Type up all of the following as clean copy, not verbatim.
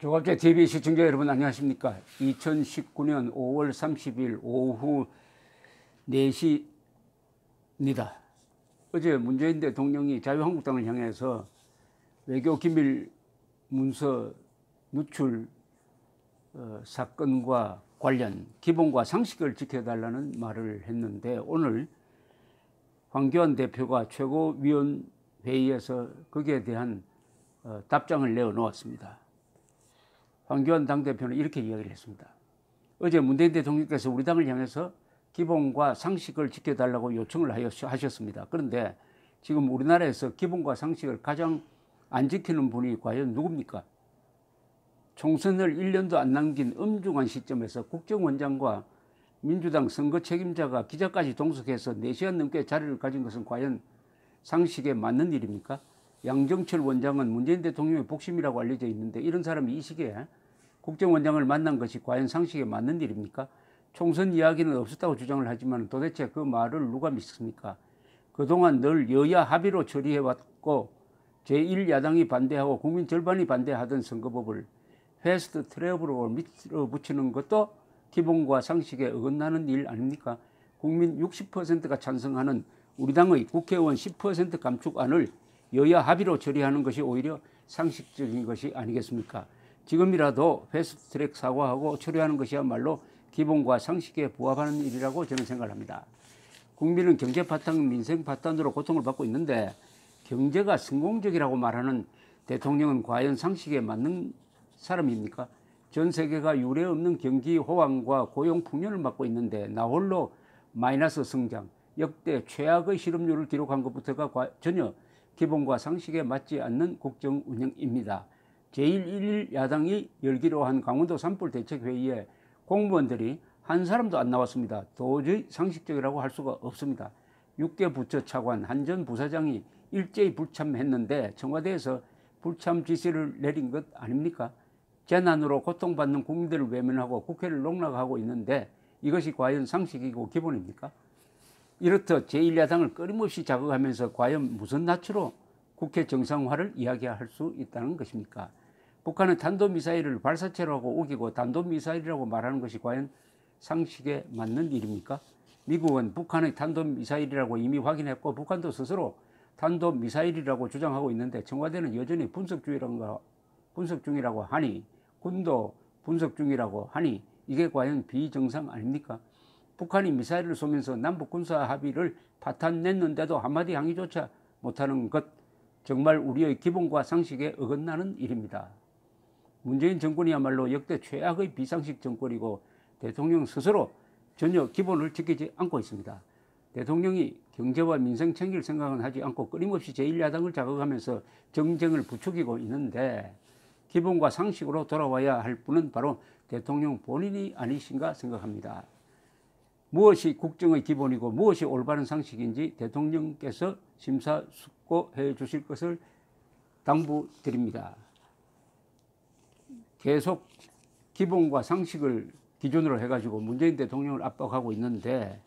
조갑제 TV 시청자 여러분 안녕하십니까. 2019년 5월 30일 오후 4시입니다. 어제 문재인 대통령이 자유한국당을 향해서 외교 기밀 문서 누출 사건과 관련 기본과 상식을 지켜달라는 말을 했는데, 오늘 황교안 대표가 최고위원회의에서 거기에 대한 답장을 내어놓았습니다. 황교안 당대표는 이렇게 이야기를 했습니다. 어제 문재인 대통령께서 우리 당을 향해서 기본과 상식을 지켜달라고 요청을 하셨습니다. 그런데 지금 우리나라에서 기본과 상식을 가장 안 지키는 분이 과연 누굽니까? 총선을 1년도 안 남긴 엄중한 시점에서 국정원장과 민주당 선거 책임자가 기자까지 동석해서 4시간 넘게 자리를 가진 것은 과연 상식에 맞는 일입니까? 양정철 원장은 문재인 대통령의 복심이라고 알려져 있는데, 이런 사람이 이 시기에 국정원장을 만난 것이 과연 상식에 맞는 일입니까? 총선 이야기는 없었다고 주장을 하지만 도대체 그 말을 누가 믿습니까? 그동안 늘 여야 합의로 처리해왔고 제1야당이 반대하고 국민 절반이 반대하던 선거법을 패스트 트랙으로 밀어붙이는 것도 기본과 상식에 어긋나는 일 아닙니까? 국민 60%가 찬성하는 우리 당의 국회의원 10% 감축안을 여야 합의로 처리하는 것이 오히려 상식적인 것이 아니겠습니까? 지금이라도 패스트트랙 사과하고 처리하는 것이야말로 기본과 상식에 부합하는 일이라고 저는 생각합니다. 국민은 경제 파탄, 민생 파탄으로 고통을 받고 있는데, 경제가 성공적이라고 말하는 대통령은 과연 상식에 맞는 사람입니까? 전 세계가 유례없는 경기 호황과 고용 풍년을 맞고 있는데 나홀로 마이너스 성장, 역대 최악의 실업률을 기록한 것부터가 전혀 기본과 상식에 맞지 않는 국정 운영입니다. 제1야당이 열기로 한 강원도 산불 대책회의에 공무원들이 한 사람도 안 나왔습니다. 도저히 상식적이라고 할 수가 없습니다. 6개 부처 차관, 한 전 부사장이 일제히 불참했는데 청와대에서 불참 지시를 내린 것 아닙니까? 재난으로 고통받는 국민들을 외면하고 국회를 농락하고 있는데 이것이 과연 상식이고 기본입니까? 이렇듯 제1야당을 끊임없이 자극하면서 과연 무슨 낯으로 국회 정상화를 이야기할 수 있다는 것입니까? 북한은 탄도미사일을 발사체로 하고 우기고 탄도미사일이라고 말하는 것이 과연 상식에 맞는 일입니까? 미국은 북한의 탄도미사일이라고 이미 확인했고 북한도 스스로 탄도미사일이라고 주장하고 있는데 청와대는 여전히 분석 중이라고 하니, 군도 분석 중이라고 하니 이게 과연 비정상 아닙니까? 북한이 미사일을 쏘면서 남북 군사 합의를 파탄냈는데도 한마디 항의조차 못하는 것, 정말 우리의 기본과 상식에 어긋나는 일입니다. 문재인 정권이야말로 역대 최악의 비상식 정권이고 대통령 스스로 전혀 기본을 지키지 않고 있습니다. 대통령이 경제와 민생 챙길 생각은 하지 않고 끊임없이 제1야당을 자극하면서 정쟁을 부추기고 있는데, 기본과 상식으로 돌아와야 할 분은 바로 대통령 본인이 아니신가 생각합니다. 무엇이 국정의 기본이고 무엇이 올바른 상식인지 대통령께서 심사숙고해 주실 것을 당부드립니다. 계속 기본과 상식을 기준으로 해가지고 문재인 대통령을 압박하고 있는데,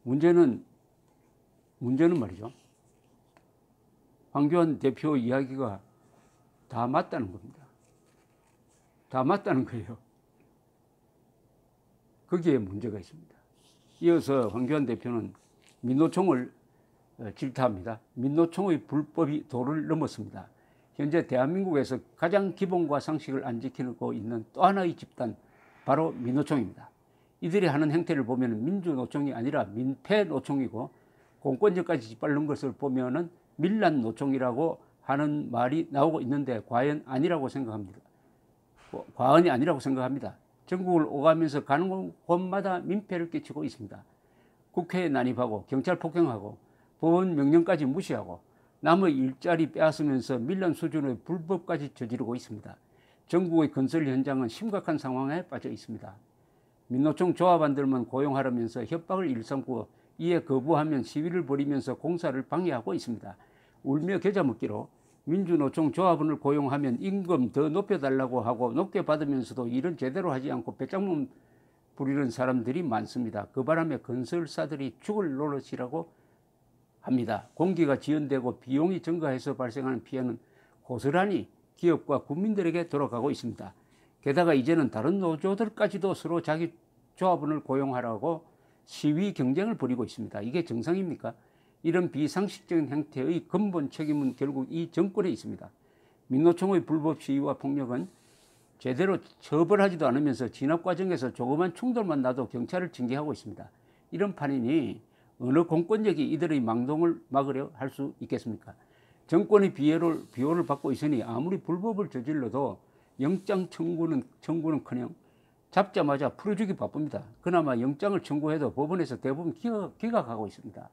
문제는 말이죠, 황교안 대표 이야기가 다 맞다는 겁니다. 다 맞다는 거예요. 거기에 문제가 있습니다. 이어서 황교안 대표는 민노총을 질타합니다. 민노총의 불법이 도를 넘었습니다. 현재 대한민국에서 가장 기본과 상식을 안 지키고 있는 또 하나의 집단, 바로 민노총입니다. 이들이 하는 행태를 보면 민주노총이 아니라 민폐노총이고, 공권력까지 짓밟는 것을 보면 밀란노총이라고 하는 말이 나오고 있는데 과연 아니라고 생각합니다. 과언이 아니라고 생각합니다. 전국을 오가면서 가는 곳마다 민폐를 끼치고 있습니다. 국회에 난입하고 경찰 폭행하고 법원 명령까지 무시하고 남의 일자리 빼앗으면서 밀란 수준의 불법까지 저지르고 있습니다. 전국의 건설 현장은 심각한 상황에 빠져 있습니다. 민노총 조합원들만 고용하려면서 협박을 일삼고 이에 거부하면 시위를 벌이면서 공사를 방해하고 있습니다. 울며 겨자 먹기로 민주노총 조합원을 고용하면 임금 더 높여달라고 하고 높게 받으면서도 일은 제대로 하지 않고 배짱문 부리는 사람들이 많습니다. 그 바람에 건설사들이 죽을 노릇이라고 합니다. 공기가 지연되고 비용이 증가해서 발생하는 피해는 고스란히 기업과 국민들에게 돌아가고 있습니다. 게다가 이제는 다른 노조들까지도 서로 자기 조합원을 고용하라고 시위 경쟁을 벌이고 있습니다. 이게 정상입니까? 이런 비상식적인 행태의 근본 책임은 결국 이 정권에 있습니다. 민노총의 불법 시위와 폭력은 제대로 처벌하지도 않으면서 진압 과정에서 조그만 충돌만 나도 경찰을 징계하고 있습니다. 이런 판이니 어느 공권력이 이들의 망동을 막으려 할 수 있겠습니까? 정권의 비호를 받고 있으니 아무리 불법을 저질러도 영장 청구는커녕 잡자마자 풀어주기 바쁩니다. 그나마 영장을 청구해도 법원에서 대부분 기각하고 있습니다.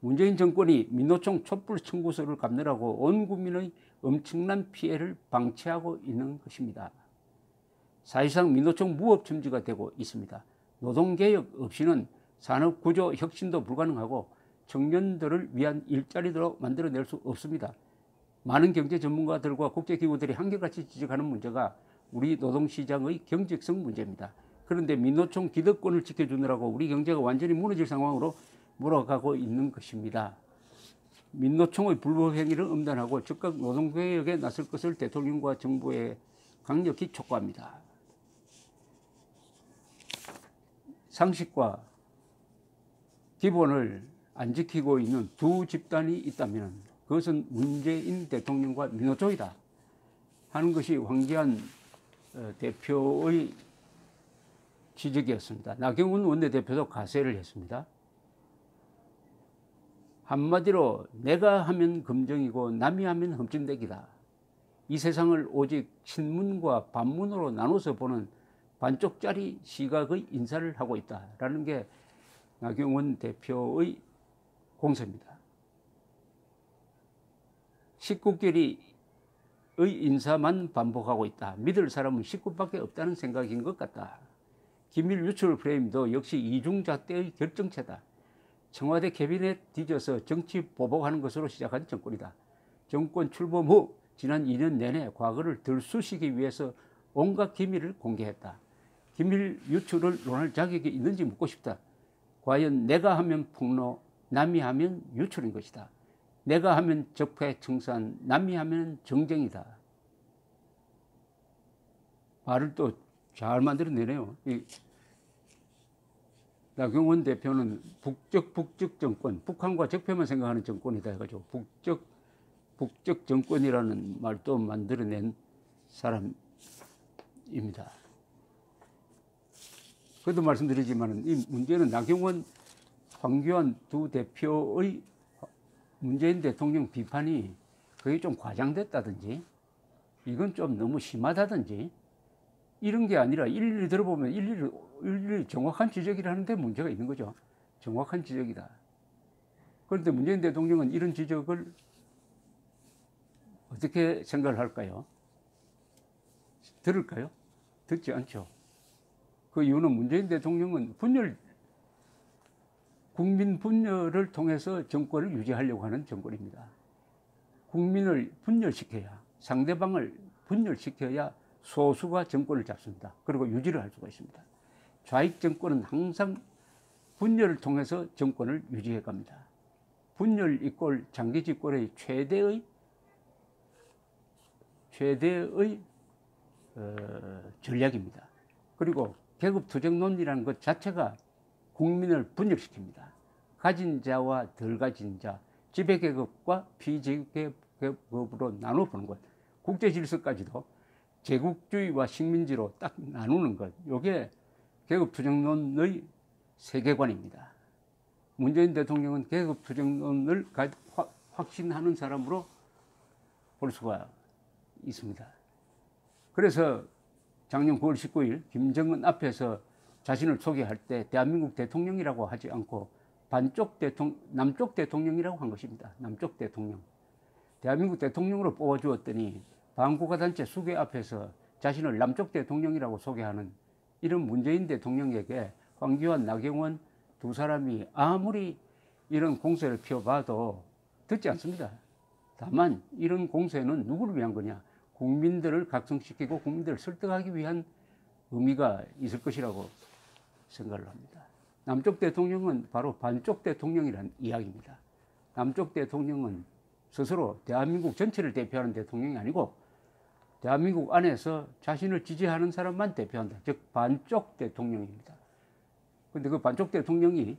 문재인 정권이 민노총 촛불 청구서를 갚느라고 온 국민의 엄청난 피해를 방치하고 있는 것입니다. 사실상 민노총 무업 금지가 되고 있습니다. 노동개혁 없이는 산업구조 혁신도 불가능하고 청년들을 위한 일자리도 만들어낼 수 없습니다. 많은 경제 전문가들과 국제기구들이 한결같이 지적하는 문제가 우리 노동시장의 경직성 문제입니다. 그런데 민노총 기득권을 지켜주느라고 우리 경제가 완전히 무너질 상황으로 몰아가고 있는 것입니다. 민노총의 불법 행위를 엄단하고 즉각 노동개혁에 나설 것을 대통령과 정부에 강력히 촉구합니다. 상식과 기본을 안 지키고 있는 두 집단이 있다면 그것은 문재인 대통령과 민노총이다 하는 것이 황교안 대표의 지적이었습니다. 나경원 원내대표도 가세를 했습니다. 한마디로 내가 하면 검정이고 남이 하면 흠집내기다. 이 세상을 오직 친문과 반문으로 나눠서 보는 반쪽짜리 시각의 인사를 하고 있다라는 게 나경원 대표의 공세입니다. 식구끼리의 인사만 반복하고 있다. 믿을 사람은 식구밖에 없다는 생각인 것 같다. 기밀 유출 프레임도 역시 이중잣대의 결정체다. 청와대 캐비넷 뒤져서 정치 보복하는 것으로 시작한 정권이다. 정권 출범 후 지난 2년 내내 과거를 들쑤시기 위해서 온갖 기밀을 공개했다. 기밀 유출을 논할 자격이 있는지 묻고 싶다. 과연 내가 하면 폭로, 남이 하면 유출인 것이다. 내가 하면 적폐청산, 남이 하면 정쟁이다. 말을 또 잘 만들어내네요. 나경원 대표는 북적 정권, 북한과 적폐만 생각하는 정권이다 해가지고 북적 정권이라는 말도 만들어낸 사람입니다. 그것도 말씀드리지만 이 문제는 나경원, 황교안 두 대표의 문재인 대통령 비판이 그게 좀 과장됐다든지 이건 좀 너무 심하다든지 이런 게 아니라 일일이 들어보면 일일이 정확한 지적이라는데 문제가 있는 거죠. 정확한 지적이다. 그런데 문재인 대통령은 이런 지적을 어떻게 생각을 할까요? 들을까요? 듣지 않죠. 그 이유는 문재인 대통령은 국민 분열을 통해서 정권을 유지하려고 하는 정권입니다. 국민을 분열시켜야, 상대방을 분열시켜야 소수가 정권을 잡습니다. 그리고 유지를 할 수가 있습니다. 좌익 정권은 항상 분열을 통해서 정권을 유지해 갑니다. 분열 이꼴 장기 집권의 최대의 전략입니다. 그리고 계급투쟁론이라는 것 자체가 국민을 분열시킵니다. 가진 자와 덜 가진 자, 지배계급과 피지배계급으로 나눠보는 것, 국제질서까지도 제국주의와 식민지로 딱 나누는 것, 이게 계급투쟁론의 세계관입니다. 문재인 대통령은 계급투쟁론을 확신하는 사람으로 볼 수가 있습니다. 그래서 작년 9월 19일 김정은 앞에서 자신을 소개할 때 대한민국 대통령이라고 하지 않고 남쪽 대통령이라고 한 것입니다. 남쪽 대통령. 대한민국 대통령으로 뽑아주었더니 반국가단체 수계 앞에서 자신을 남쪽 대통령이라고 소개하는 이런 문재인 대통령에게 황교안, 나경원 두 사람이 아무리 이런 공세를 펴봐도 듣지 않습니다. 다만 이런 공세는 누구를 위한 거냐? 국민들을 각성시키고 국민들을 설득하기 위한 의미가 있을 것이라고 생각을 합니다. 남쪽 대통령은 바로 반쪽 대통령이라는 이야기입니다. 남쪽 대통령은 스스로 대한민국 전체를 대표하는 대통령이 아니고 대한민국 안에서 자신을 지지하는 사람만 대표한다. 즉 반쪽 대통령입니다. 그런데 그 반쪽 대통령이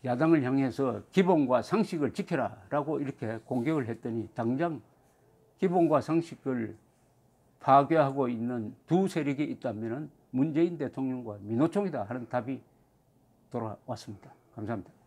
야당을 향해서 기본과 상식을 지켜라라고 이렇게 공격을 했더니 당장 기본과 상식을 파괴하고 있는 두 세력이 있다면 문재인 대통령과 민노총이다 하는 답이 돌아왔습니다. 감사합니다.